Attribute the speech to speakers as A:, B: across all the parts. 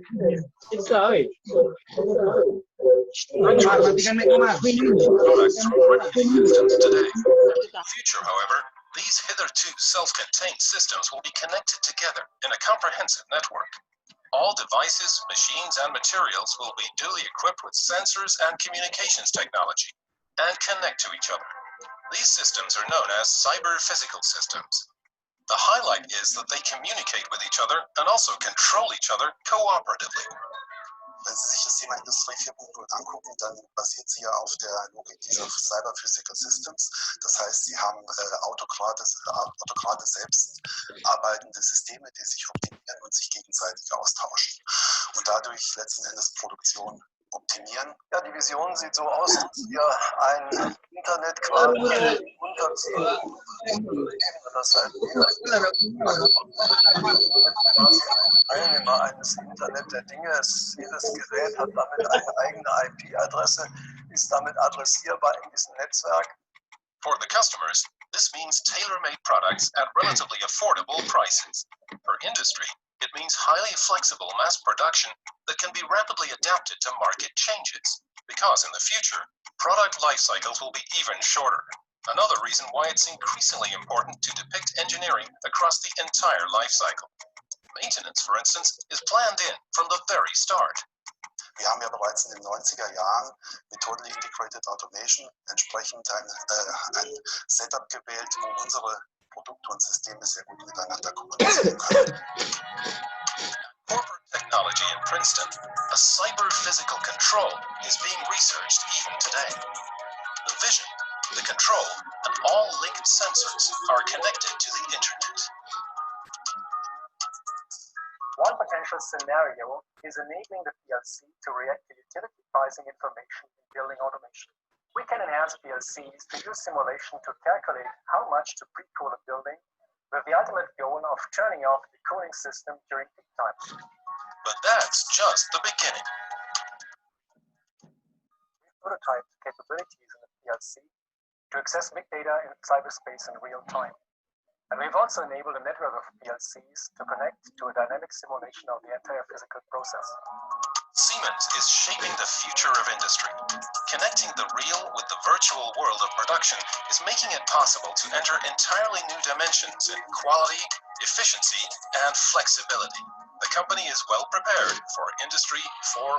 A: Products are already in existence today. In the future, however, these hitherto self-contained systems will be connected together in a comprehensive network. All devices, machines, and materials will be duly equipped with sensors and communications technology and connect to each other. These systems are known as cyber-physical systems. The highlight is that they communicate with each other and also control each other cooperatively.
B: Wenn Sie sich das Thema Industrie 4.0 angucken, dann basiert sie ja auf der Logik dieser Cyber Physical Systems. Das heißt, Sie haben autokrate selbst arbeitende Systeme, die sich optimieren und sich gegenseitig austauschen und dadurch letzten Endes Produktion optimieren. Ja, die Vision sieht so aus, dass wir ein Internet quasi das heißt, Teilnehmer eines Internet der Dinge ist. Jedes Gerät hat damit eine eigene IP-Adresse, ist damit adressierbar in diesem Netzwerk.
A: For the customers, this means tailor-made products at relatively affordable prices. For industry, it means highly flexible mass production that can be rapidly adapted to market changes, because in the future, product life cycles will be even shorter. Another reason why it's increasingly important to depict engineering across the entire life cycle. Maintenance, for instance, is planned in from the very start.
B: Wir haben ja bereits in den 90er Jahren mit Totally Integrated Automation entsprechend ein Setup gewählt, wo unsere Produkte und Systeme sehr gut miteinander kommunizieren können.
A: Corporate technology in Princeton, a cyber-physical control is being researched even today. The vision, the control, and all linked sensors are connected to the internet.
C: One potential scenario is enabling the PLC to react to utility pricing information in building automation. We can enhance PLCs to use simulation to calculate how much to pre-cool a building, with the ultimate goal of turning off the cooling system during peak time.
A: But that's just the beginning.
C: We prototyped capabilities in the PLC to access big data in cyberspace in real time. And we've also enabled a network of PLCs to connect to a dynamic simulation of the entire physical process.
A: Siemens is shaping the future of industry. Connecting the real with the virtual world of production is making it possible to enter entirely new dimensions in quality, efficiency, and flexibility. The company is well prepared for Industry 4.0.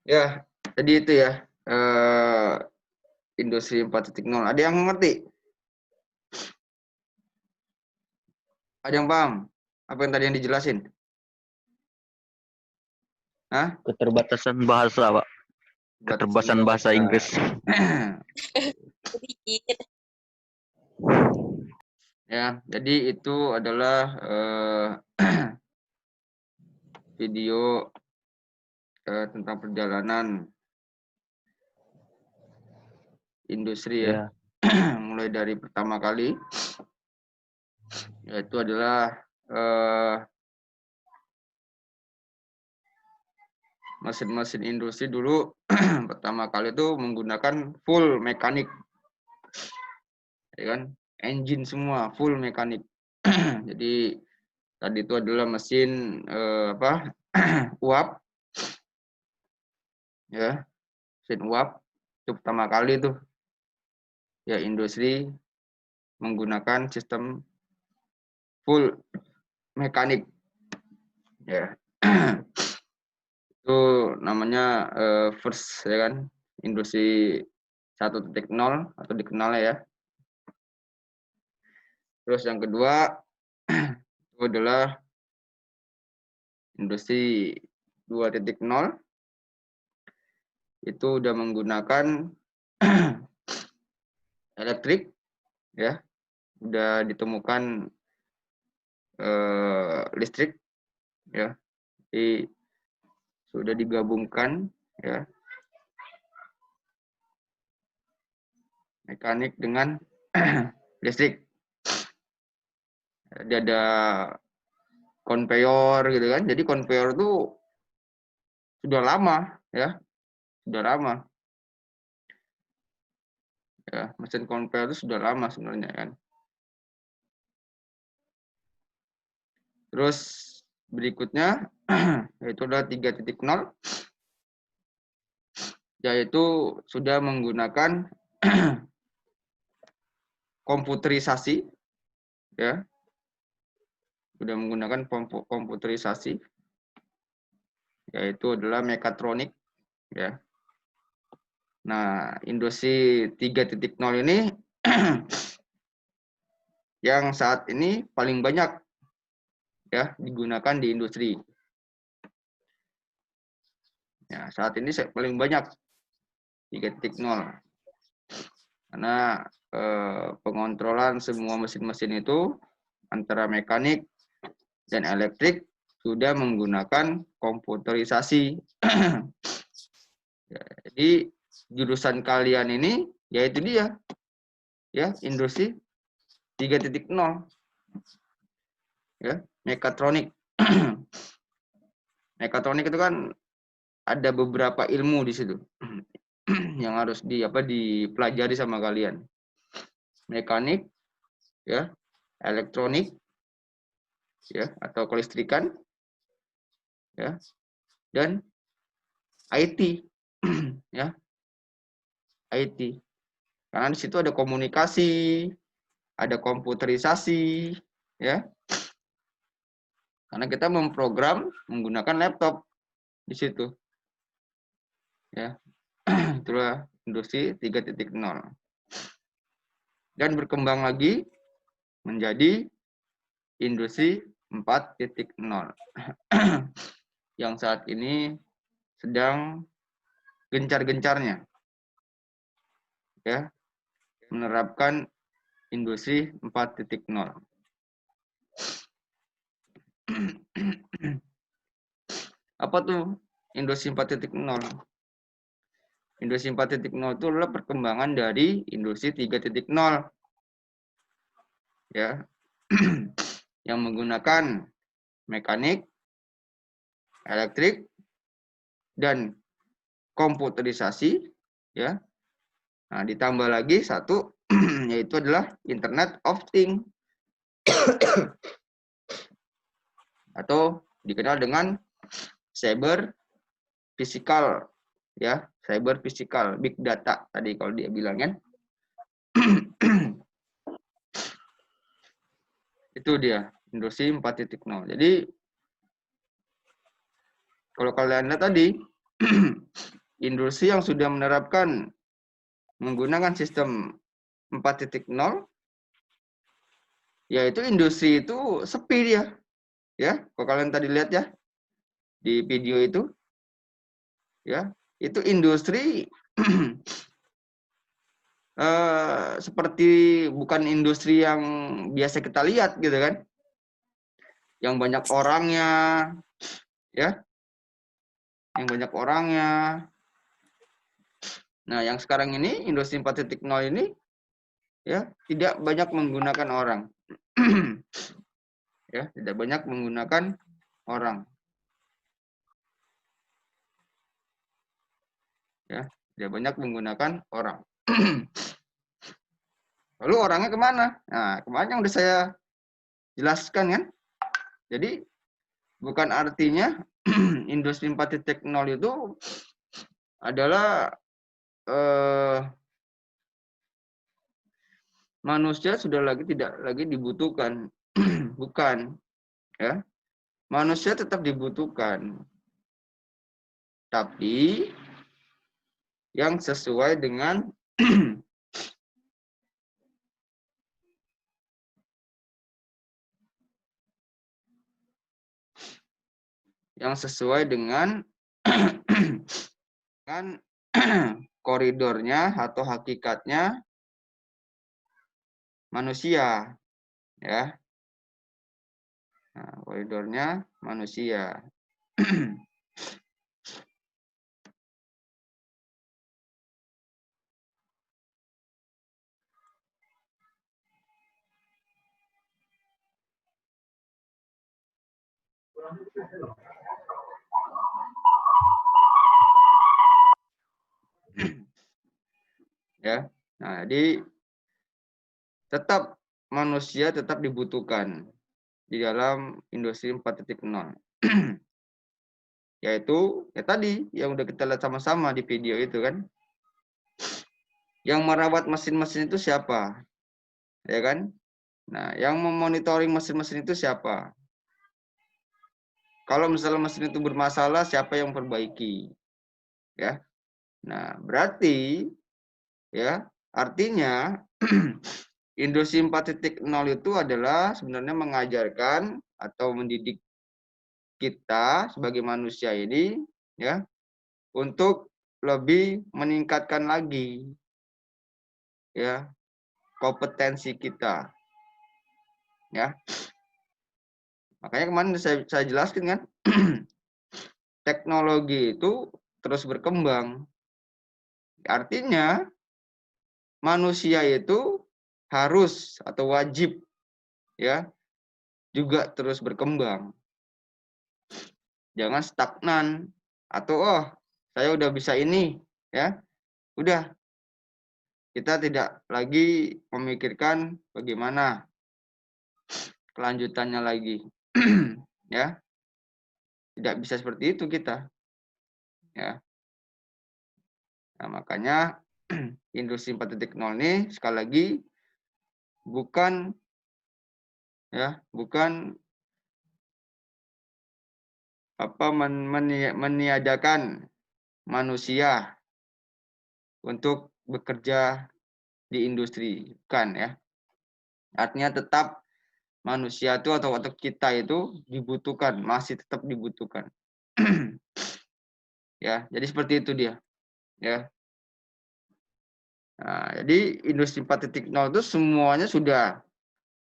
D: Ya, jadi itu ya, Industri 4.0. Ada yang ngerti? Ada yang paham? Apa yang tadi yang dijelasin? Hah?
E: Keterbatasan bahasa, Pak. Keterbatasan bahasa Inggris.
D: Ya, jadi itu adalah video tentang perjalanan industri ya. Mulai dari pertama kali, yaitu adalah mesin-mesin industri dulu pertama kali itu menggunakan full mekanik, ya kan, engine semua full mekanik. Jadi tadi itu adalah mesin uap, ya, mesin uap itu pertama kali tuh ya industri menggunakan sistem full mekanik, ya. Itu namanya first, ya kan, industri 1.0 atau dikenalnya ya. Terus yang kedua itu adalah Industri 2.0 itu udah menggunakan elektrik, ya, udah ditemukan listrik, ya, jadi sudah digabungkan, ya, mekanik dengan listrik. Jadi ada konveyor gitu kan. Jadi konveyor itu sudah lama, ya, sudah lama. Ya, mesin konveyor itu sudah lama sebenarnya kan. Terus berikutnya yaitu adalah 3.0, yaitu sudah menggunakan komputerisasi, ya, sudah menggunakan komputerisasi, yaitu adalah mekatronik, ya. Nah, industri 3.0 ini yang saat ini paling banyak, ya, digunakan di industri. Ya, saat ini paling banyak 3.0. Karena pengontrolan semua mesin-mesin itu antara mekanik dan elektrik sudah menggunakan komputerisasi. Ya, jadi jurusan kalian ini yaitu dia, ya, industri 3.0, ya, mekatronik. Mekatronik itu kan ada beberapa ilmu di situ yang harus dipelajari sama kalian. Mekanik, ya, elektronik, ya, atau kelistrikan, ya, dan IT, ya, IT. Karena di situ ada komunikasi, ada komputerisasi, ya. Karena kita memprogram menggunakan laptop di situ, ya. Itulah industri 3.0. Dan berkembang lagi menjadi industri 4.0 yang saat ini sedang gencar-gencarnya, ya, menerapkan industri 4.0. Apa tuh industri 4.0? Industri 4.0 itu adalah perkembangan dari industri 3.0, ya, yang menggunakan mekanik, elektrik, dan komputerisasi, ya. Nah, ditambah lagi satu yaitu adalah Internet of Things atau dikenal dengan cyber physical, ya, cyber physical, big data tadi kalau dia bilang kan. Itu dia industri 4.0. Jadi kalau kalian lihat tadi industri yang sudah menerapkan menggunakan sistem 4.0, yaitu industri itu sepi dia, ya. Kalau kalian tadi lihat ya di video itu, ya, itu industri seperti bukan industri yang biasa kita lihat gitu kan, yang banyak orangnya, ya, yang banyak orangnya. Nah, yang sekarang ini industri 4.0 ini, ya, tidak banyak menggunakan orang. Ya, tidak banyak menggunakan orang. Ya, tidak banyak menggunakan orang. Lalu orangnya kemana? Nah, kemarin yang udah saya jelaskan kan. Jadi bukan artinya industri 4.0 itu adalah manusia sudah tidak lagi dibutuhkan. Bukan, ya. Manusia tetap dibutuhkan. Tapi yang sesuai dengan yang sesuai dengan kan koridornya atau hakikatnya manusia, ya. Nah, koridornya manusia. Ya. Nah, jadi tetap manusia tetap dibutuhkan di dalam industri 4.0. Yaitu ya tadi yang udah kita lihat sama-sama di video itu kan. Yang merawat mesin-mesin itu siapa? Ya kan? Nah, yang memonitoring mesin-mesin itu siapa? Kalau misalnya mesin itu bermasalah, siapa yang memperbaiki? Ya. Nah, berarti ya, artinya industri 4.0 itu adalah sebenarnya mengajarkan atau mendidik kita sebagai manusia ini ya untuk lebih meningkatkan lagi ya kompetensi kita. Ya. Makanya kemarin saya jelaskan kan teknologi itu terus berkembang. Artinya manusia itu harus atau wajib ya juga terus berkembang. Jangan stagnan atau oh saya udah bisa ini ya. Udah kita tidak lagi memikirkan bagaimana kelanjutannya lagi. Ya. Tidak bisa seperti itu kita. Ya. Nah, makanya industri 4.0 ini sekali lagi bukan apa meniadakan manusia untuk bekerja di industri, bukan ya. Artinya tetap manusia itu atau kita itu dibutuhkan, masih tetap dibutuhkan. Ya, jadi seperti itu dia. Ya. Nah, jadi industri 4.0 itu semuanya sudah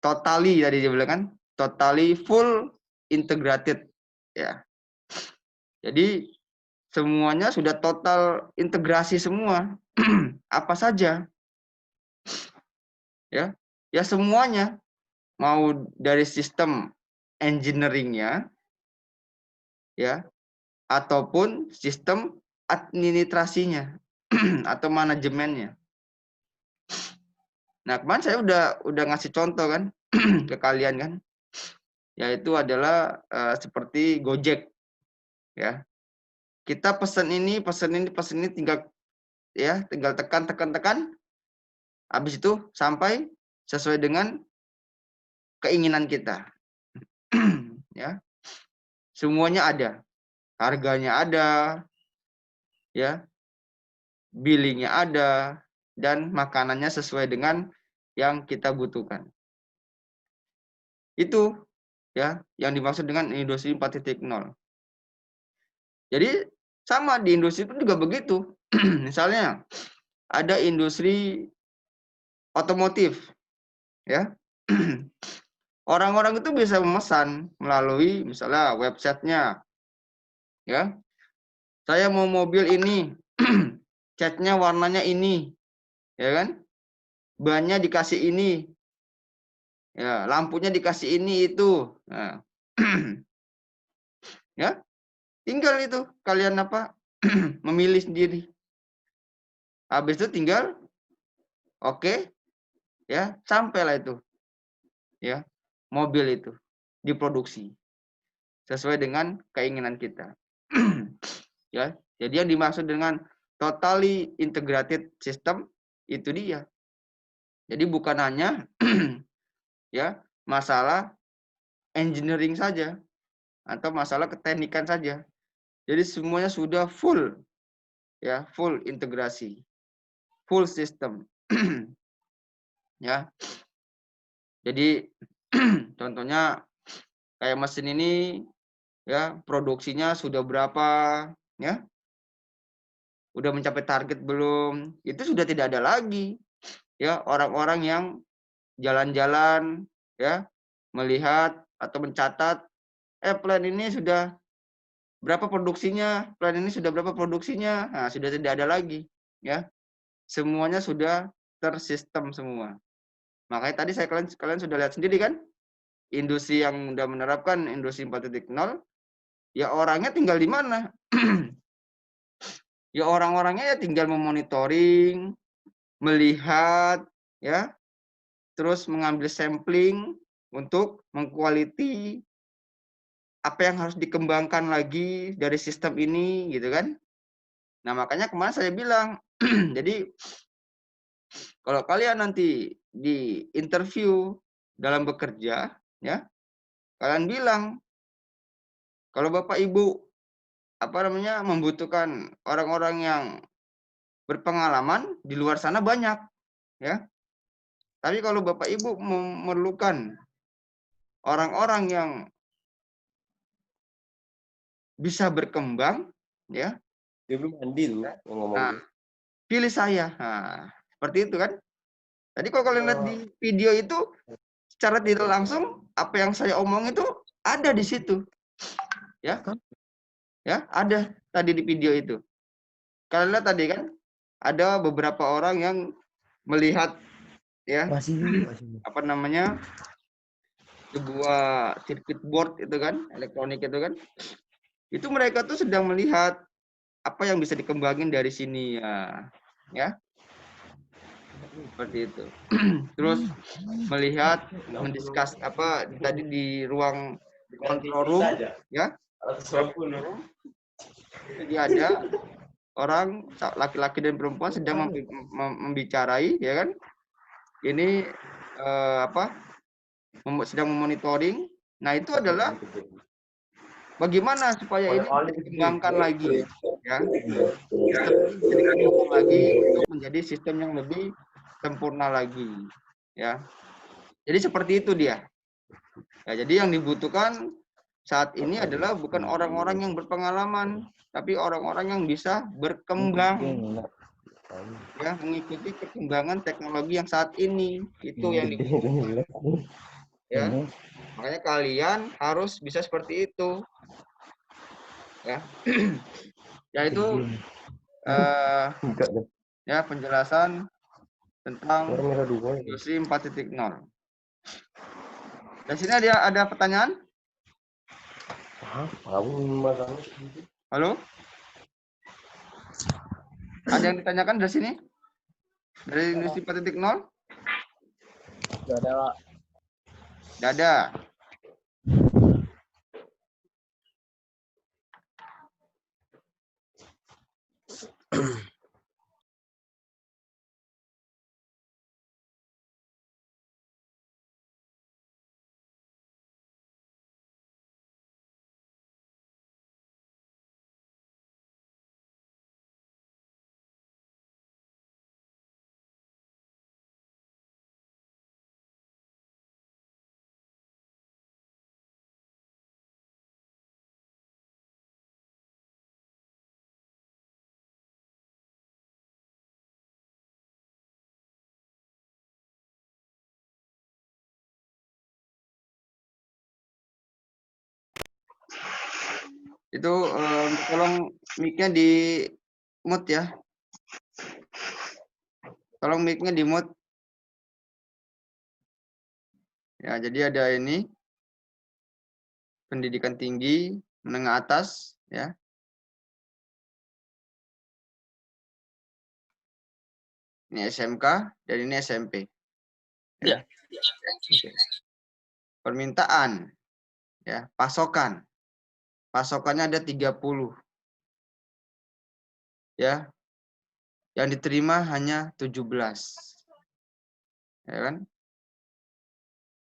D: totally tadi dia bilang kan, totally full integrated ya. Jadi semuanya sudah total integrasi semua. Apa saja? Ya. Ya semuanya mau dari sistem engineering-nya ya ataupun sistem administrasinya atau manajemennya. Nah, kemarin saya udah ngasih contoh kan ke kalian kan, yaitu adalah seperti Gojek, ya. Kita pesan ini, tinggal tekan, habis itu sampai sesuai dengan keinginan kita, ya. Semuanya ada, harganya ada, ya, billingnya ada, dan makanannya sesuai dengan yang kita butuhkan. Itu ya yang dimaksud dengan industri 4.0. Jadi sama di industri itu juga begitu. Misalnya ada industri otomotif ya. Orang-orang itu bisa memesan melalui misalnya websitenya ya. Saya mau mobil ini, catnya warnanya ini, ya kan? Bannya dikasih ini, ya lampunya dikasih ini itu. Nah. Ya, tinggal itu kalian apa memilih sendiri. Habis itu tinggal oke, ya sampailah itu, ya mobil itu diproduksi sesuai dengan keinginan kita. Ya, jadi yang dimaksud dengan totally integrated system itu dia. Jadi bukan hanya ya masalah engineering saja atau masalah keteknikan saja. Jadi semuanya sudah full ya, full integrasi, full system. Ya. Jadi contohnya kayak mesin ini ya, produksinya sudah berapa, ya, udah mencapai target belum, itu sudah tidak ada lagi, ya, orang-orang yang jalan-jalan, ya, melihat atau mencatat, plan ini sudah berapa produksinya, plan ini sudah berapa produksinya, nah, sudah tidak ada lagi, ya, semuanya sudah tersistem semua. Makanya tadi kalian sudah lihat sendiri kan, industri yang udah menerapkan industri 4.0, ya orangnya tinggal di mana? Ya orang-orangnya ya tinggal memonitoring, melihat, ya, terus mengambil sampling untuk mengkualiti apa yang harus dikembangkan lagi dari sistem ini, gitu kan? Nah, makanya kemarin saya bilang, jadi kalau kalian nanti di interview dalam bekerja, ya, kalian bilang, kalau Bapak Ibu membutuhkan orang-orang yang berpengalaman di luar sana banyak, ya. Tapi kalau Bapak Ibu memerlukan orang-orang yang bisa berkembang, ya.
F: Dia belum mandi tuh ngomong.
D: Nah, pilih saya. Nah, seperti itu kan. Tadi kalau kalian lihat di video itu, secara tidak langsung apa yang saya omong itu ada di situ. Ya. Ya, ada tadi di video itu. Kalian lihat tadi kan, ada beberapa orang yang melihat, ya, sebuah circuit board itu kan, elektronik itu kan, itu mereka tuh sedang melihat apa yang bisa dikembangin dari sini, ya, seperti itu. Terus melihat, mendiskus apa tadi di ruang control room, ya, jadi ada orang laki-laki dan perempuan sedang membicarai, ya kan, ini sedang memonitoring. Nah, itu adalah bagaimana supaya ini dikembangkan lagi, ya, sistem ini dikembangkan lagi untuk menjadi sistem yang lebih sempurna lagi, ya. Jadi seperti itu dia. Ya, jadi yang dibutuhkan saat ini adalah bukan orang-orang yang berpengalaman, tapi orang-orang yang bisa berkembang, ya, mengikuti perkembangan teknologi yang saat ini. Itu yang dibutuhkan, ya. Makanya kalian harus bisa seperti itu, ya. Yaitu ya, penjelasan tentang industri 4.0. Di sini ada pertanyaan? Halo? Ada yang ditanyakan dari sini? Dari industri 4.0?
F: Tidak ada, Pak.
D: Tidak ada. Itu tolong mic-nya di mute, ya. Tolong mic-nya di mute. Ya, jadi ada ini pendidikan tinggi, menengah atas, ya. Ini SMK dan ini SMP. Ya. Permintaan, ya, pasokan. Pasokannya ada 30. Ya. Yang diterima hanya 17. Ya kan?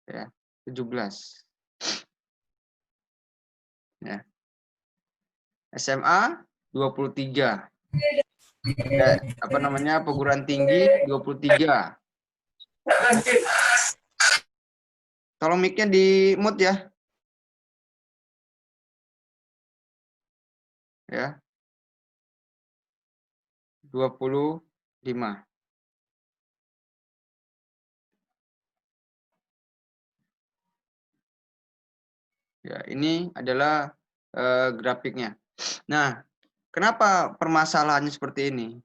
D: Ya, 17. Ya. SMA 23. Ya, perguruan tinggi 23. Tolong mic-nya di mute, ya. ya 25. Ya, ini adalah grafiknya. Nah, kenapa permasalahannya seperti ini?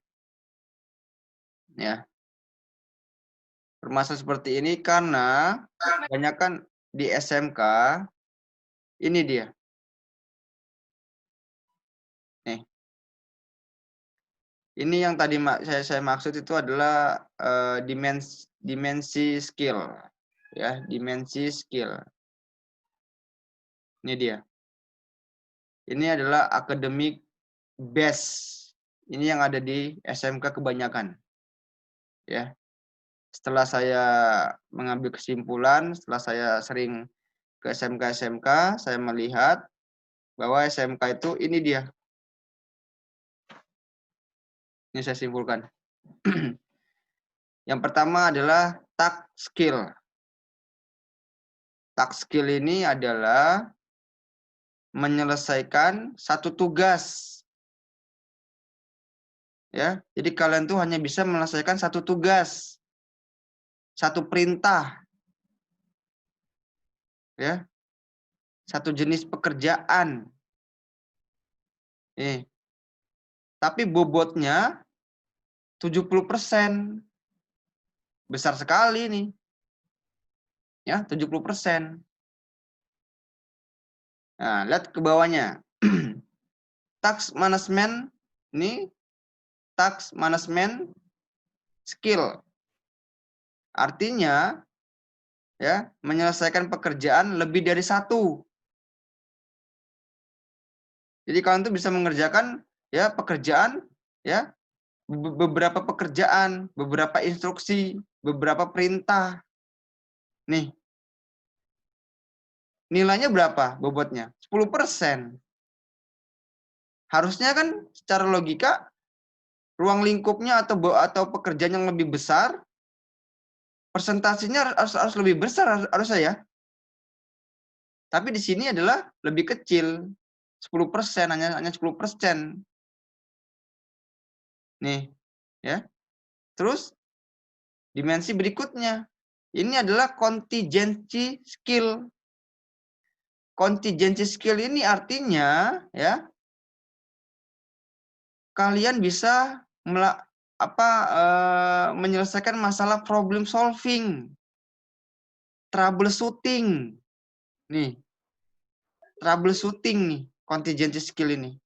D: Ya. Permasalahan seperti ini karena kebanyakan di SMK ini dia. Nih. Ini yang tadi saya maksud itu adalah dimensi skill. Ya, dimensi skill. Ini dia. Ini adalah academic base. Ini yang ada di SMK kebanyakan. Ya. Setelah saya mengambil kesimpulan, setelah saya sering ke SMK, saya melihat bahwa SMK itu ini dia. Ini saya simpulkan. Yang pertama adalah task skill. Task skill ini adalah menyelesaikan satu tugas. Ya, jadi kalian tuh hanya bisa menyelesaikan satu tugas, satu perintah, ya, satu jenis pekerjaan. Tapi bobotnya 70%. Besar sekali nih. Ya, 70%. Nah, lihat ke bawahnya. Task management ini task management skill. Artinya ya, menyelesaikan pekerjaan lebih dari satu. Jadi kalian tuh bisa mengerjakan ya pekerjaan ya beberapa pekerjaan, beberapa instruksi, beberapa perintah. Nih. Nilainya berapa bobotnya? 10%. Harusnya kan secara logika ruang lingkupnya atau pekerjaan yang lebih besar persentasinya harus lebih besar harusnya ya. Tapi di sini adalah lebih kecil. 10%, hanya 10%. Nih, ya. Terus dimensi berikutnya. Ini adalah contingency skill. Contingency skill ini artinya ya kalian bisa menyelesaikan masalah problem solving, troubleshooting. Nih, troubleshooting nih, contingency skill ini.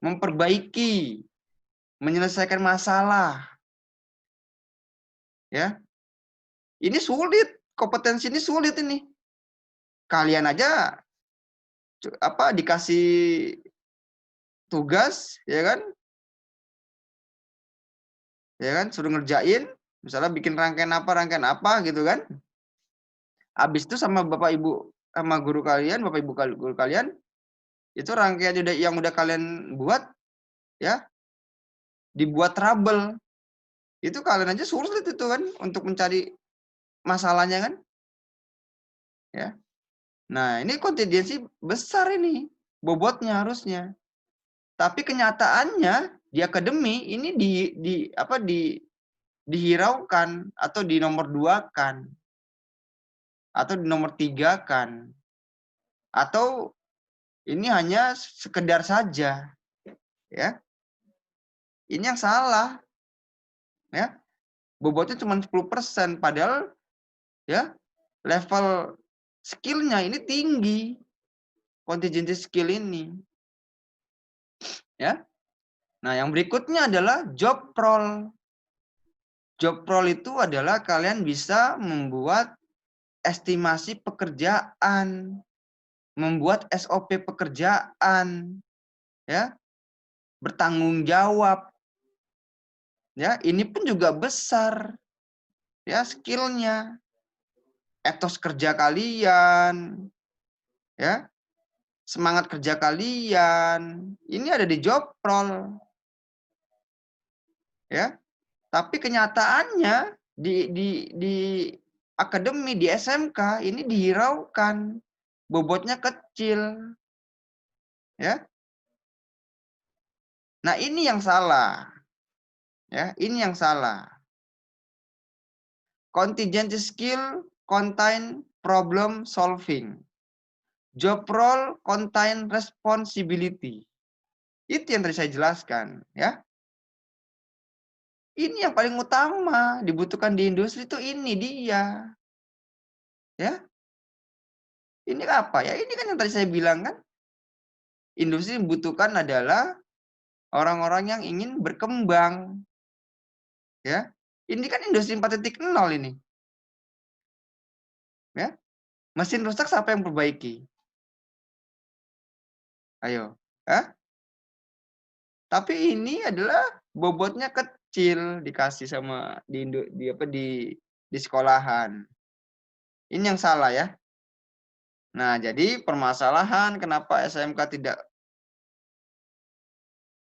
D: Memperbaiki, menyelesaikan masalah. Ya. Ini sulit, kompetensi ini sulit ini. Kalian aja dikasih tugas, ya kan? Ya kan, suruh ngerjain, misalnya bikin rangkaian apa gitu kan. Habis itu sama Bapak Ibu sama guru kalian, Bapak Ibu guru kalian, itu rangkaian yang udah kalian buat ya dibuat trouble. Itu kalian aja sulit itu kan untuk mencari masalahnya kan. Ya. Nah, ini kontingensi besar ini bobotnya harusnya. Tapi kenyataannya di akademi ini dihiraukan atau di nomor 2-kan atau di nomor 3-kan atau ini hanya sekedar saja ya. Ini yang salah ya. Bobotnya cuma 10% padahal ya level skillnya ini tinggi, contingency skill ini ya. Nah, yang berikutnya adalah job role. Job role itu adalah kalian bisa membuat estimasi pekerjaan, membuat SOP pekerjaan, ya, bertanggung jawab, ya, ini pun juga besar, ya, skillnya, etos kerja kalian, ya, semangat kerja kalian, ini ada di job role, ya, tapi kenyataannya di akademi di SMK ini dihiraukan, bobotnya kecil, ya. Nah, ini yang salah. Ya, ini yang salah. Contingency skill contain problem solving. Job role contain responsibility. Itu yang tadi saya jelaskan, ya. Ini yang paling utama dibutuhkan di industri itu ini dia. Ya. Ini apa ya? Ini kan yang tadi saya bilang kan. Industri dibutuhkan adalah orang-orang yang ingin berkembang. Ya. Ini kan industri 4.0 ini. Ya. Mesin rusak siapa yang perbaiki? Ayo. Hah? Tapi ini adalah bobotnya kecil dikasih sama di sekolahan. Ini yang salah ya. Nah, jadi permasalahan kenapa SMK tidak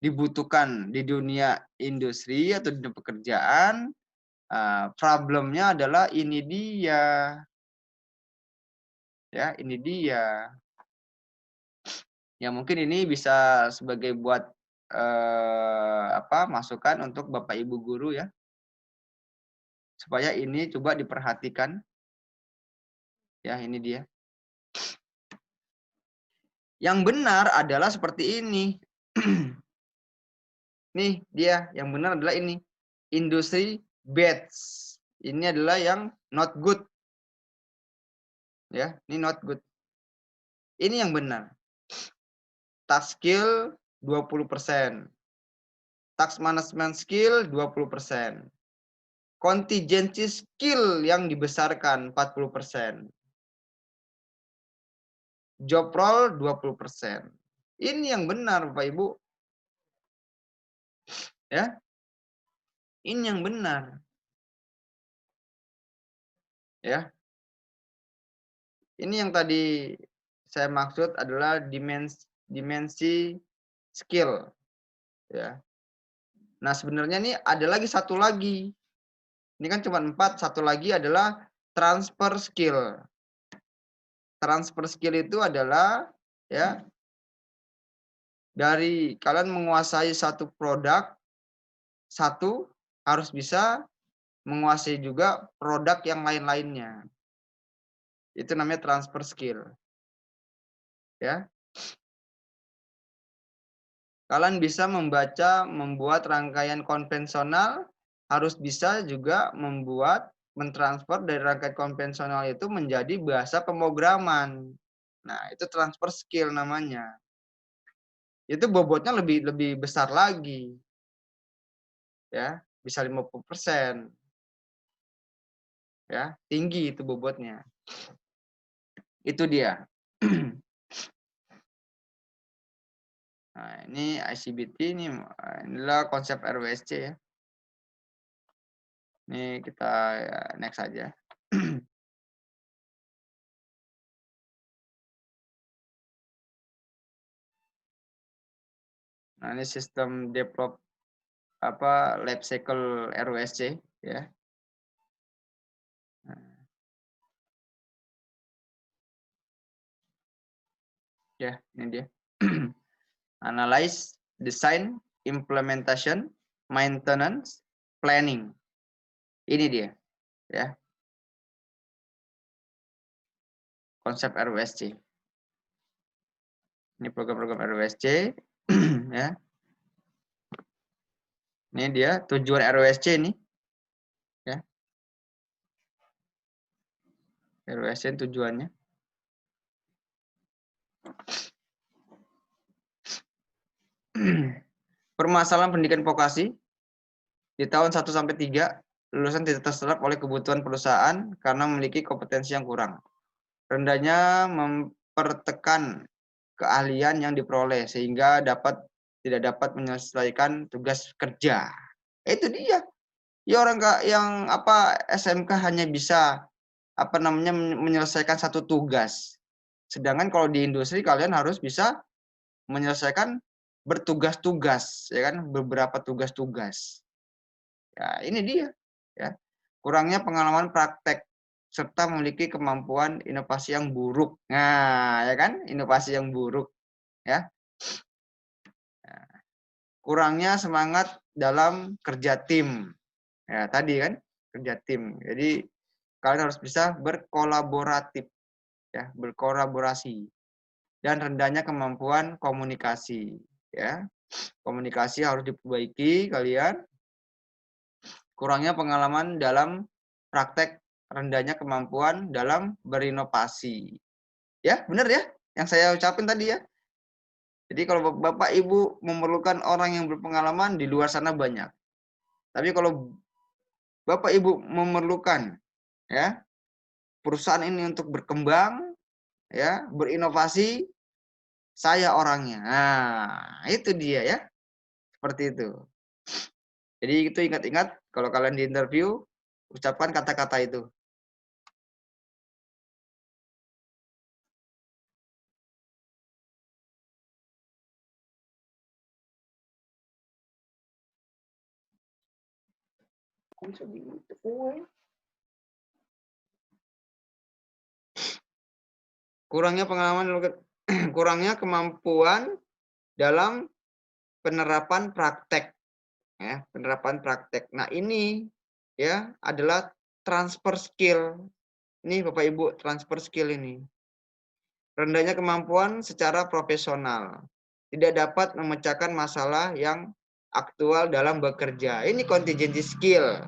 D: dibutuhkan di dunia industri atau di dunia pekerjaan, problemnya adalah ini dia. Ya, ini dia. Ya, mungkin ini bisa sebagai buat masukan untuk Bapak Ibu guru ya. Supaya ini coba diperhatikan. Ya, ini dia. Yang benar adalah seperti ini. Nih dia, yang benar adalah ini. Industri batch. Ini adalah yang not good. Ya, ini not good. Ini yang benar. Task skill 20%. Task management skill 20%. Contingency skill yang dibesarkan 40%. Job role 20%. Ini yang benar Bapak Ibu. Ya. Ini yang benar. Ya. Ini yang tadi saya maksud adalah dimensi skill. Ya. Nah, sebenarnya ini ada lagi satu lagi. Ini kan cuma 4, satu lagi adalah transfer skill. Transfer skill itu adalah ya dari kalian menguasai satu produk, satu harus bisa menguasai juga produk yang lain-lainnya. Itu namanya transfer skill. Ya. Kalian bisa membuat rangkaian konvensional, harus bisa juga mentransfer dari rangkaian konvensional itu menjadi bahasa pemrograman. Nah, itu transfer skill namanya. Itu bobotnya lebih besar lagi. Ya, bisa 50%. Ya, tinggi itu bobotnya. Itu dia. Nah, ini ICBT inilah konsep RWSC ya. Ini kita next aja. Nah, ini sistem develop life cycle RWSC ya. Ya, ini dia. Analyze, design, implementation, maintenance, planning. Ini dia, ya. Konsep RWSC. Ini program-program RWSC, ya. Ini dia tujuan RWSC ini, ya. RWSC tujuannya. Permasalahan pendidikan vokasi di tahun 1 sampai 3 lulusan tidak terserap oleh kebutuhan perusahaan karena memiliki kompetensi yang kurang. Rendahnya mempertekan keahlian yang diperoleh sehingga tidak dapat menyelesaikan tugas kerja. Itu dia. Ya orang yang SMK hanya bisa menyelesaikan satu tugas. Sedangkan kalau di industri kalian harus bisa menyelesaikan bertugas-tugas, ya kan, beberapa tugas-tugas. Ya, ini dia, ya. Kurangnya pengalaman praktek serta memiliki kemampuan inovasi yang buruk. Nah, ya kan, inovasi yang buruk, ya. Nah, kurangnya semangat dalam kerja tim. Ya, tadi kan kerja tim. Jadi kalian harus bisa berkolaboratif, ya, berkolaborasi. Dan rendahnya kemampuan komunikasi, ya. Komunikasi harus diperbaiki kalian. Kurangnya pengalaman dalam praktek, rendahnya kemampuan dalam berinovasi. Ya, benar ya yang saya ucapin tadi ya. Jadi kalau Bapak Ibu memerlukan orang yang berpengalaman, di luar sana banyak. Tapi kalau Bapak Ibu memerlukan, ya, perusahaan ini untuk berkembang, ya, berinovasi, saya orangnya. Nah, itu dia ya. Seperti itu. Jadi itu ingat-ingat kalau kalian di interview, ucapkan kata-kata itu. Kurangnya pengalaman, kurangnya kemampuan dalam penerapan praktek, ya, penerapan praktek. Nah ini ya adalah transfer skill. Ini Bapak Ibu, transfer skill ini. Rendahnya kemampuan secara profesional, tidak dapat memecahkan masalah yang aktual dalam bekerja. Ini contingency skill.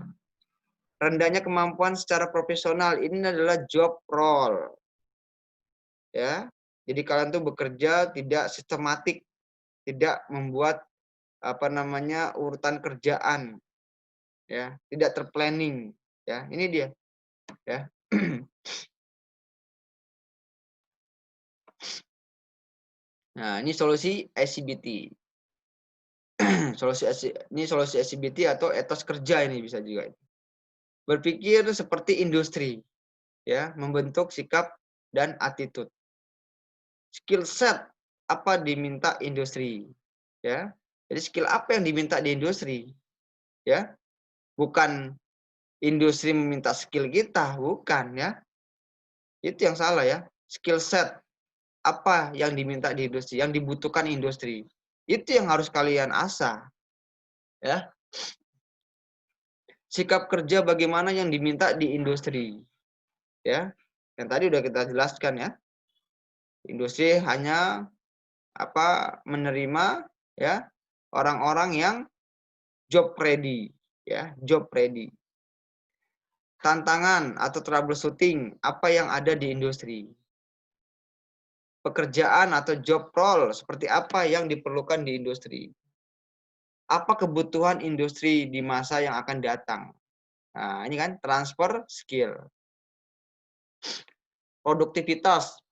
D: Rendahnya kemampuan secara profesional, ini adalah job role. Ya, jadi kalian tuh bekerja tidak sistematik, tidak membuat urutan kerjaan, ya, tidak terplanning, ya. Ini dia, ya. Nah, ini solusi ICBT. Ini solusi ICBT atau etos kerja, ini bisa juga. Berpikir seperti industri, ya, membentuk sikap dan attitude. Skill set apa diminta industri, ya. Jadi skill apa yang diminta di industri, ya. Bukan industri meminta skill kita, bukan, ya. Itu yang salah, ya. Skill set apa yang diminta di industri, yang dibutuhkan industri. Itu yang harus kalian asah, ya. Sikap kerja bagaimana yang diminta di industri, ya. Yang tadi udah kita jelaskan, ya. Industri hanya menerima, ya, orang-orang yang job ready, ya, job ready. Tantangan atau troubleshooting apa yang ada di industri. Pekerjaan atau job role seperti apa yang diperlukan di industri. Apa kebutuhan industri di masa yang akan datang. Nah, ini kan transfer skill. Produktivitas.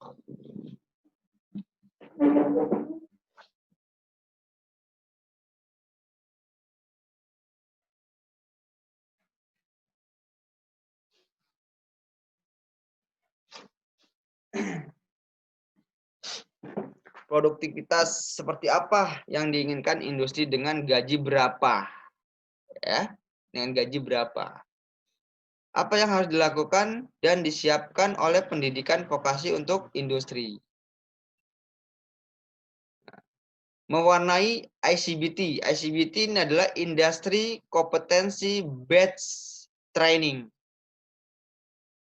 D: Produktivitas seperti apa yang diinginkan industri dengan gaji berapa, ya, dengan gaji berapa. Apa yang harus dilakukan dan disiapkan oleh pendidikan vokasi untuk industri. Mewarnai ICBT. ICBT ini adalah Industry Competency Based Training,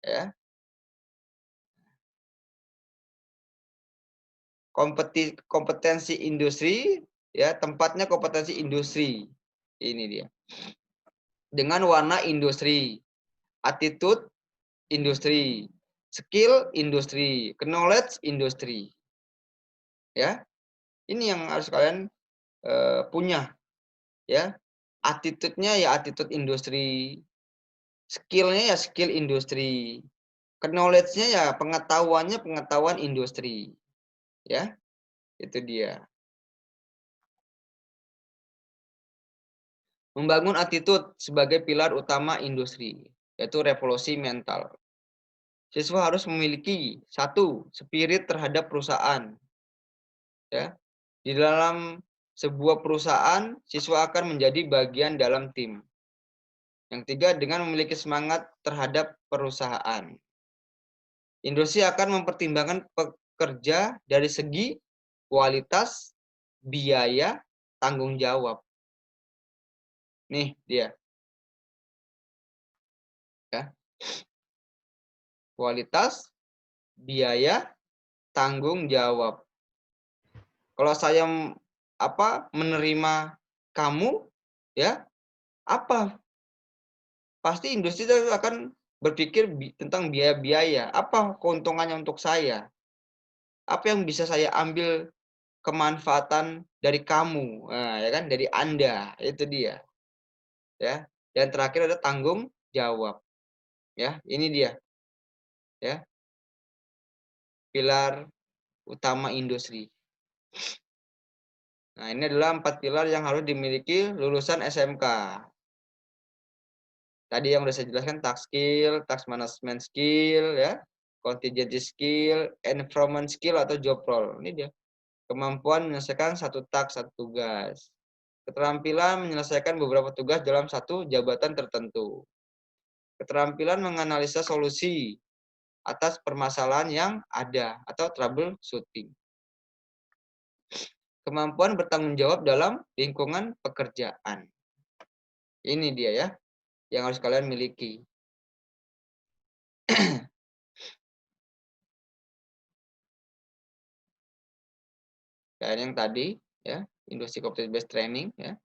D: ya. Kompetensi industri, ya, tempatnya kompetensi industri. Ini dia. Dengan warna industri, attitude industri, skill industri, knowledge industri. Ya. Ini yang harus kalian punya, ya. Attitude-nya ya attitude industri, skill-nya ya skill industri, knowledge-nya ya pengetahuannya pengetahuan industri. Ya, itu dia. Membangun attitude sebagai pilar utama industri, yaitu revolusi mental. Siswa harus memiliki 1, spirit terhadap perusahaan. Ya. Di dalam sebuah perusahaan, siswa akan menjadi bagian dalam tim. Yang 3, dengan memiliki semangat terhadap perusahaan. Industri akan mempertimbangkan pekerja dari segi kualitas, biaya, tanggung jawab. Nih dia. Ya. Kualitas, biaya, tanggung jawab. Kalau saya menerima kamu, ya, apa? Pasti industri itu akan berpikir tentang biaya-biaya. Apa keuntungannya untuk saya? Apa yang bisa saya ambil kemanfaatan dari kamu? Nah, ya kan, dari Anda. Itu dia. Ya. Dan terakhir ada tanggung jawab. Ya, ini dia. Ya. Pilar utama industri. Nah, ini adalah 4 pilar yang harus dimiliki lulusan SMK. Tadi yang sudah saya jelaskan, task skill, task management skill, ya, contingency skill, environment skill atau job role. Ini dia. Kemampuan menyelesaikan satu task, satu tugas. Keterampilan menyelesaikan beberapa tugas dalam satu jabatan tertentu. Keterampilan menganalisa solusi atas permasalahan yang ada atau troubleshooting. Kemampuan bertanggung jawab dalam lingkungan pekerjaan. Ini dia ya, yang harus kalian miliki. Dan yang tadi ya, industri competency based training ya.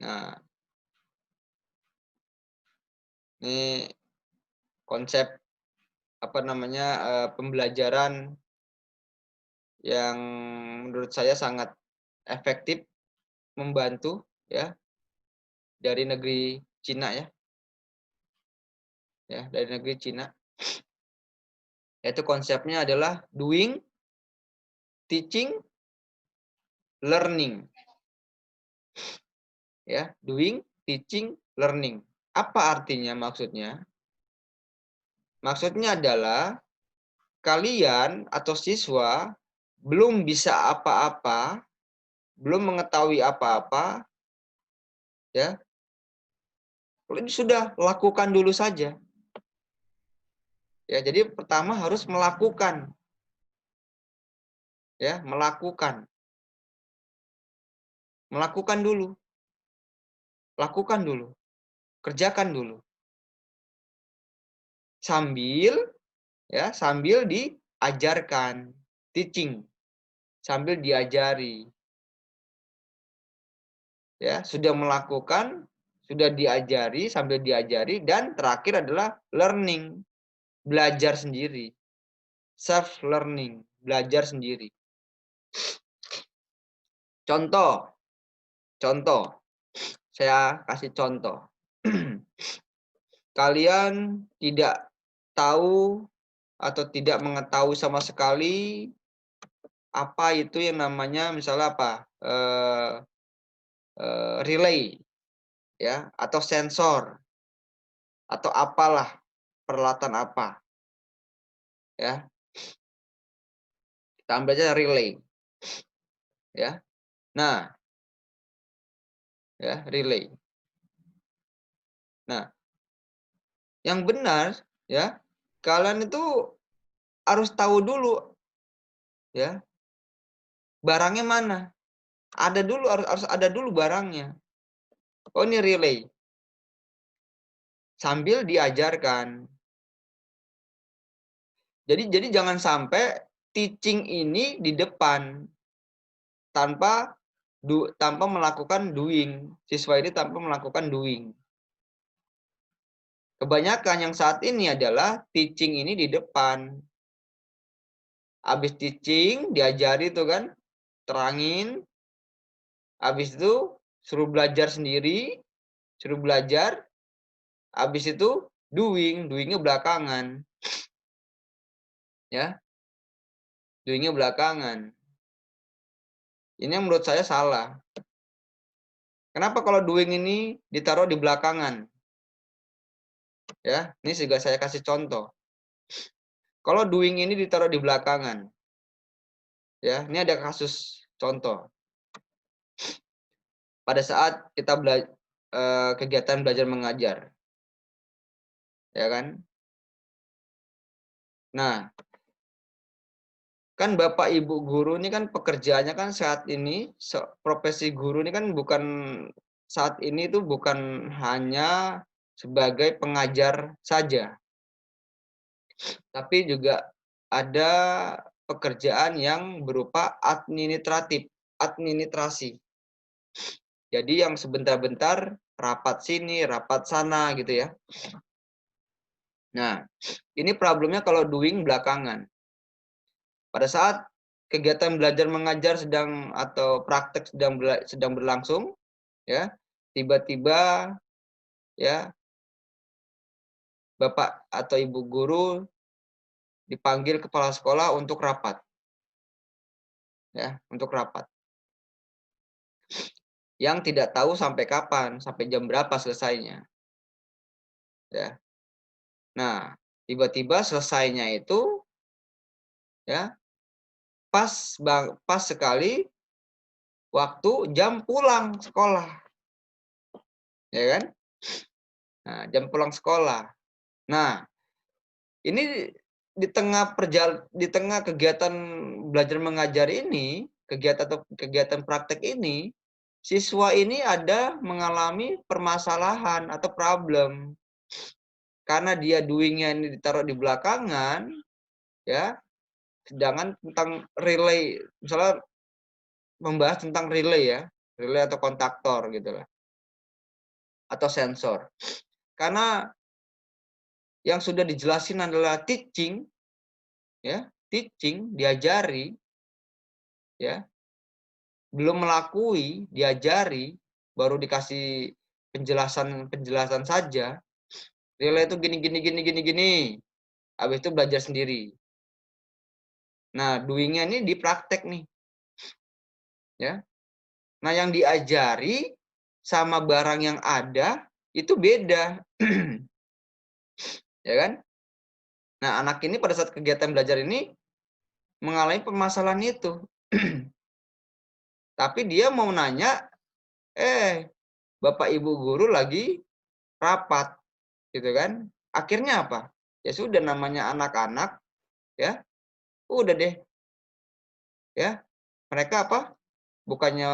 D: Nah, ini konsep pembelajaran yang menurut saya sangat efektif, membantu ya, dari negeri Cina ya. Ya, dari negeri Cina. Yaitu konsepnya adalah doing, teaching, learning. Ya, doing, teaching, learning. Apa artinya maksudnya? Maksudnya adalah kalian atau siswa belum bisa apa-apa, belum mengetahui apa-apa, ya, sudah lakukan dulu saja. Ya, jadi pertama harus melakukan, ya, melakukan dulu, lakukan dulu, kerjakan dulu, sambil diajarkan, teaching, sambil diajari. Ya, sudah melakukan, sudah diajari, sambil diajari, dan terakhir adalah learning, belajar sendiri, self learning, belajar sendiri. Contoh, saya kasih contoh. Kalian tidak tahu atau tidak mengetahui sama sekali apa itu yang namanya misalnya relay, ya, atau sensor, atau apalah, peralatan apa, ya, kita ambil aja relay, ya. Nah, ya, relay. Nah, yang benar, ya, kalian itu harus tahu dulu, ya, barangnya mana. Ada dulu, harus ada dulu barangnya. Oh, ini relay. Sambil diajarkan. Jadi jangan sampai teaching ini di depan tanpa melakukan doing. Siswa ini tanpa melakukan doing. Kebanyakan yang saat ini adalah teaching ini di depan. Habis teaching, diajari tuh kan, terangin. Habis itu suruh belajar sendiri, suruh belajar. Habis itu doingnya belakangan. Ya. Doingnya belakangan. Ini yang menurut saya salah. Kenapa kalau doing ini ditaruh di belakangan? Ya, ini juga saya kasih contoh. Kalau doing ini ditaruh di belakangan, ya, ini ada kasus contoh. Pada saat kita kegiatan belajar mengajar, ya kan? Nah, kan Bapak Ibu guru ini kan pekerjaannya kan saat ini profesi guru ini kan bukan saat ini tuh bukan hanya sebagai pengajar saja, tapi juga ada pekerjaan yang berupa administrasi. Jadi yang sebentar-bentar rapat sini, rapat sana gitu ya. Nah, ini problemnya kalau doing belakangan. Pada saat kegiatan belajar mengajar atau praktek sedang berlangsung, ya, tiba-tiba ya Bapak atau Ibu guru dipanggil kepala sekolah untuk rapat. Ya, untuk rapat. Yang tidak tahu sampai kapan, sampai jam berapa selesainya. Ya. Nah, tiba-tiba selesainya itu ya pas sekali waktu jam pulang sekolah. Ya kan? Nah, jam pulang sekolah. Nah, ini di tengah kegiatan belajar mengajar ini, kegiatan praktek ini, siswa ini ada mengalami permasalahan atau problem. Karena dia doing-nya ini ditaruh di belakangan, ya. Sedangkan tentang relay, misalnya membahas tentang relay ya, relay atau kontaktor gitu lah. Atau sensor. Karena yang sudah dijelasin adalah teaching, ya, teaching, diajari, ya, belum melakui, diajari, baru dikasih penjelasan saja. Relay itu gini. Habis itu belajar sendiri. Nah, doing-nya ini di praktek nih. Ya. Nah, yang diajari sama barang yang ada itu beda. Ya kan? Nah, anak ini pada saat kegiatan belajar ini mengalami permasalahan itu. Tapi dia mau nanya, Bapak Ibu guru lagi rapat, gitu kan? Akhirnya apa? Ya sudah, namanya anak-anak, ya, udah deh, ya, mereka apa? Bukannya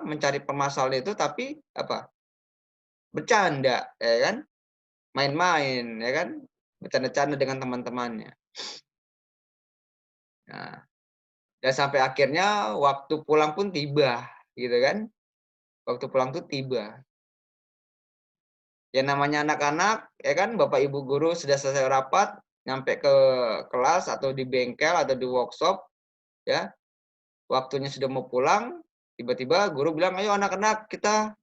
D: mencari permasalahan itu, tapi apa? Bercanda, ya kan? Main-main, ya kan? Bercanda-canda dengan teman-temannya. Nah, dan sampai akhirnya waktu pulang pun tiba, gitu kan? Waktu pulang tuh tiba. Ya namanya anak-anak, ya kan, Bapak Ibu guru sudah selesai rapat, nyampe ke kelas atau di bengkel atau di workshop, ya, waktunya sudah mau pulang, tiba-tiba guru bilang, ayo anak-anak kita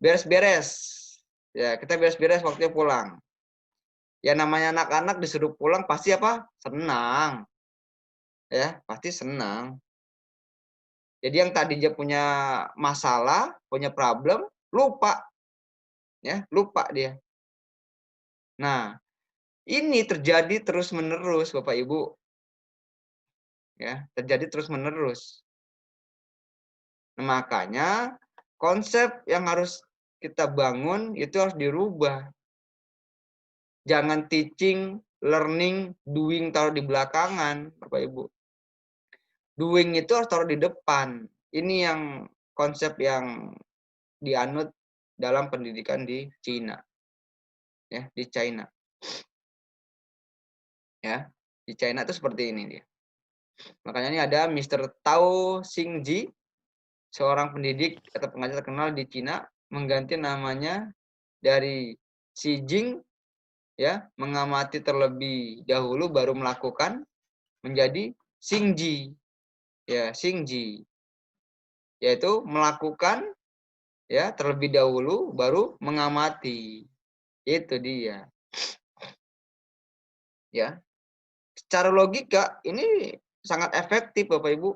D: beres-beres. Ya, kita beres-beres waktunya pulang. Ya namanya anak-anak disuruh pulang pasti apa? Senang. Ya, pasti senang. Jadi yang tadi dia punya masalah, punya problem, lupa. Ya, lupa dia. Nah, ini terjadi terus-menerus, Bapak Ibu. Ya, terjadi terus-menerus. Nah, makanya konsep yang harus kita bangun itu harus dirubah. Jangan teaching, learning, doing taruh di belakangan, Bapak Ibu. Doing itu harus taruh di depan. Ini yang konsep yang dianut dalam pendidikan di Cina. Ya, di China. Ya, di China itu seperti ini dia. Makanya ini ada Mr. Tao Xingji, seorang pendidik atau pengajar terkenal di Cina, mengganti namanya dari Xi Jing, ya, mengamati terlebih dahulu baru melakukan, menjadi Xingji. Ya, Xingji. Yaitu melakukan, ya, terlebih dahulu baru mengamati. Itu dia. Ya. Secara logika ini sangat efektif Bapak Ibu.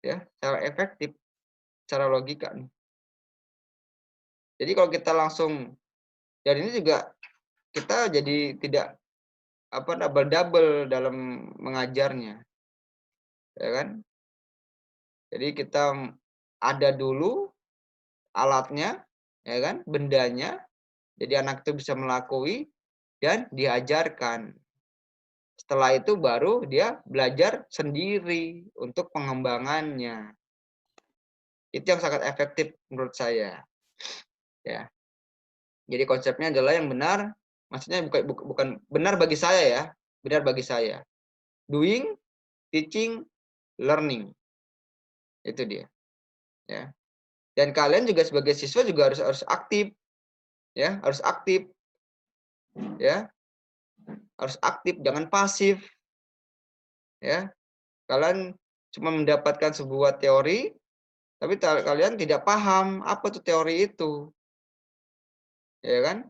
D: Ya, secara efektif secara logika nih. Jadi kalau kita langsung, dan ini juga kita jadi tidak double dalam mengajarnya. Ya kan? Jadi kita ada dulu alatnya, ya kan? Bendanya. Jadi anak itu bisa melakui dan diajarkan. Setelah itu baru dia belajar sendiri untuk pengembangannya. Itu yang sangat efektif menurut saya. Ya. Jadi konsepnya adalah yang benar, maksudnya bukan benar bagi saya ya, benar bagi saya. Doing, teaching, learning. Itu dia. Ya. Dan kalian juga sebagai siswa juga harus aktif. Ya, harus aktif. Ya. Harus aktif, jangan pasif. Ya. Kalian cuma mendapatkan sebuah teori, tapi kalian tidak paham apa tuh teori itu. Ya kan?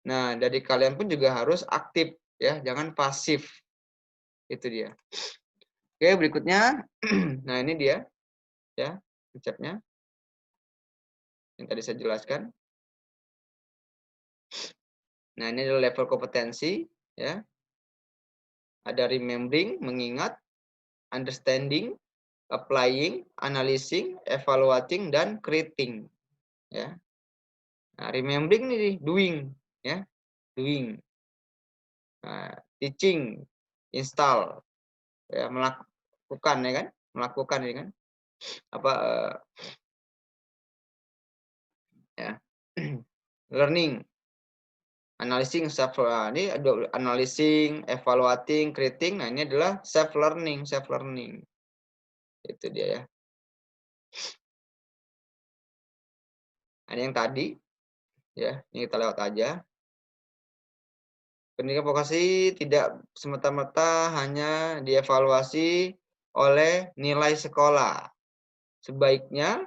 D: Nah, dari kalian pun juga harus aktif ya, jangan pasif. Itu dia. Oke, berikutnya. Nah, ini dia ya, konsepnya. Yang tadi saya jelaskan. Nah, ini adalah level kompetensi ya. Ada remembering, mengingat, understanding, applying, analyzing, evaluating, dan creating ya. Nah, remembering ini doing ya, doing. Nah, teaching, install, ya, melakukan ya kan, melakukan ya kan, apa ya, learning, analyzing, self, ini ada analyzing, evaluating, creating. Nah, ini adalah self learning, itu dia ya. Nah, ini yang tadi ya, ini kita lewat aja. Pendidikan vokasi tidak semata-mata hanya dievaluasi oleh nilai sekolah. Sebaiknya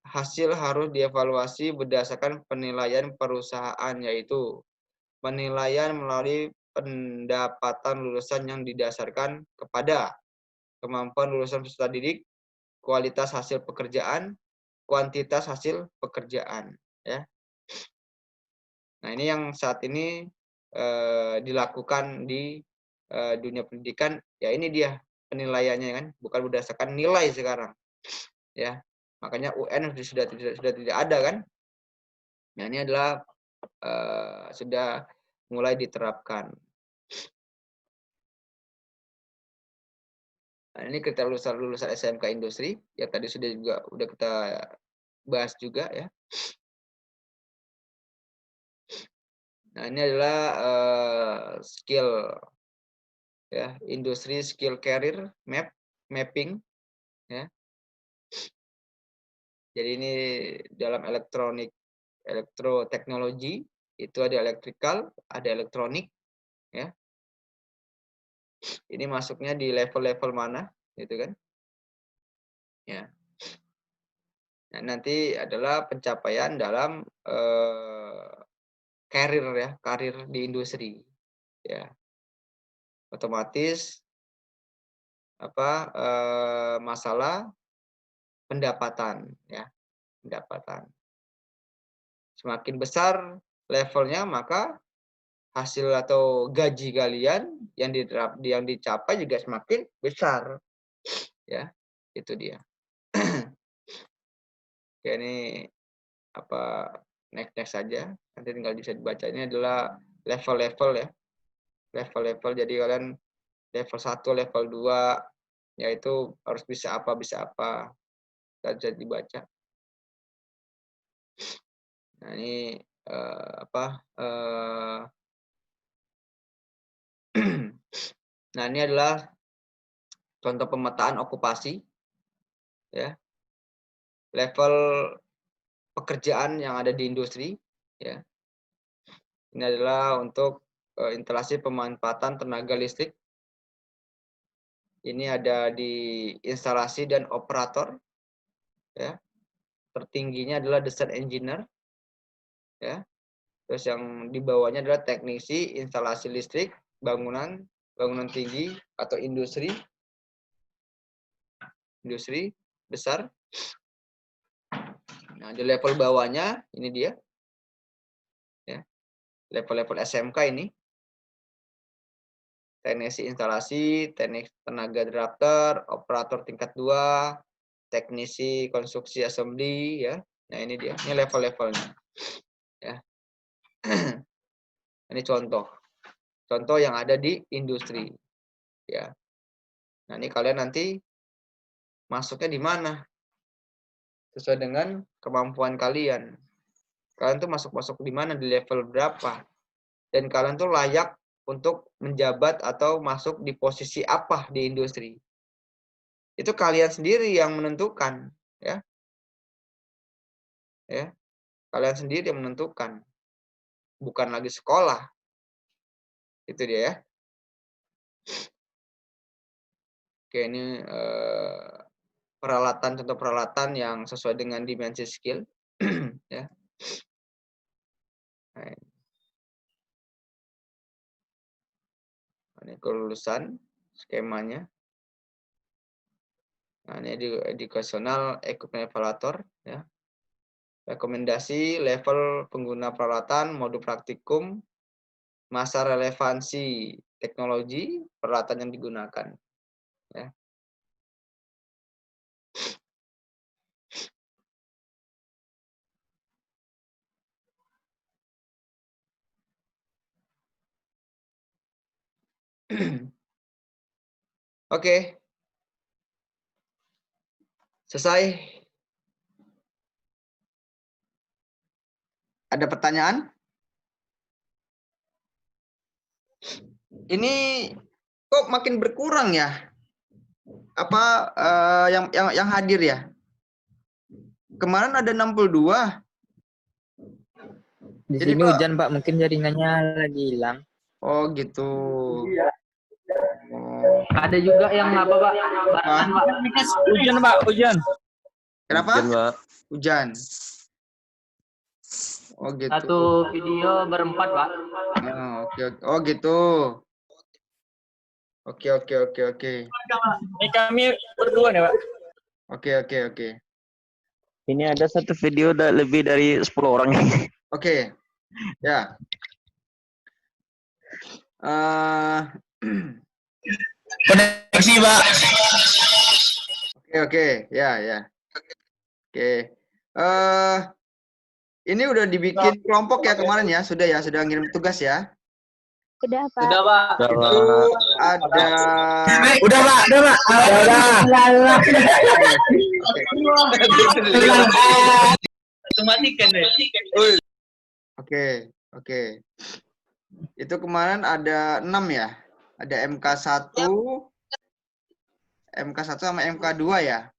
D: hasil harus dievaluasi berdasarkan penilaian perusahaan, yaitu penilaian melalui pendapatan lulusan yang didasarkan kepada kemampuan lulusan peserta didik, kualitas hasil pekerjaan, kuantitas hasil pekerjaan. Ya. Nah, ini yang saat ini dilakukan di dunia pendidikan, ya ini dia penilaiannya kan, bukan berdasarkan nilai sekarang. Ya, makanya UN sudah tidak ada kan. Nah, ini adalah sudah mulai diterapkan. Nah, ini kita lulusan SMK industri ya, tadi sudah kita bahas juga ya. Nah, ini adalah skill ya, industri skill career mapping ya. Jadi ini dalam elektroteknologi itu ada electrical, ada elektronik ya. Ini masuknya di level-level mana gitu kan. Ya. Nah, nanti adalah pencapaian dalam karir ya, karir di industri ya. Otomatis masalah pendapatan ya, pendapatan. Semakin besar levelnya, maka hasil atau gaji kalian yang dicapai juga semakin besar. Ya, itu dia. Oke, ini next saja. Nanti tinggal bisa dibaca. Ini adalah level-level ya. Level-level, jadi kalian level 1, level 2 yaitu harus bisa apa. Bisa dibaca. Nah, ini nah, ini adalah contoh pemetaan okupasi ya. Level pekerjaan yang ada di industri ya. Ini adalah untuk instalasi pemanfaatan tenaga listrik. Ini ada di instalasi dan operator ya. Tertingginya adalah desain engineer ya. Terus yang di bawahnya adalah teknisi instalasi listrik, bangunan tinggi atau industri besar. Nah, di level bawahnya ini dia ya. Level-level SMK ini. Teknisi instalasi, teknik tenaga drafter, operator tingkat 2, teknisi konstruksi assembly ya. Nah, ini dia. Ini level-levelnya. Ya. Ini contoh. contoh yang ada di industri. Ya. Nah, ini kalian nanti masuknya di mana? Sesuai dengan kemampuan kalian. Kalian tuh masuk di mana, di level berapa? Dan kalian tuh layak untuk menjabat atau masuk di posisi apa di industri. Itu kalian sendiri yang menentukan, ya. Ya. Kalian sendiri yang menentukan. Bukan lagi sekolah. Itu dia ya. Oke, ini peralatan, contoh peralatan yang sesuai dengan dimensi skill. Ya. Nah, ini kelulusan skemanya. Nah, ini educational equipment evaluator, ya. Rekomendasi level pengguna peralatan, modul praktikum, masa relevansi teknologi peralatan yang digunakan, ya. Oke. Selesai. Ada pertanyaan? Ini kok makin berkurang ya? Apa yang hadir ya? Kemarin ada 62.
G: Di
D: Jadi,
G: sini
D: Pak,
G: hujan, Pak. Mungkin jaringannya lagi hilang.
D: Oh, gitu.
H: Ada juga yang apa, Pak? Barengan, Pak.
G: Hujan, Pak. Hujan.
D: Kenapa?
F: Hujan, Pak.
D: Hujan. Oh, gitu.
H: Satu video berempat, Pak.
D: Oh, oke. Oh, gitu. Oke.
G: Ini kami berdua nih, Pak.
D: Oke.
E: Ini ada satu video lebih dari 10 orang.
D: Oke. Ya.
G: Koneksi, Pak.
D: Oke. Ya. Oke. Ini udah dibikin kelompok ya kemarin ya? Sudah ngirim tugas ya?
I: Sudah, Pak.
H: Sudah, Pak.
D: Itu ada...
G: Udah, Pak.
H: Matikan deh.
D: Oke. Itu kemarin ada 6 ya? Ada MK1, MK1 sama MK2 ya?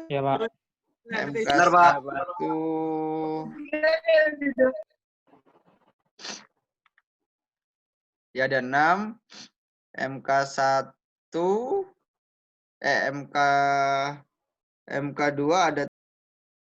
G: Ya, Pak.
D: MK1. Ya, ada 6. MK1, MK2 ada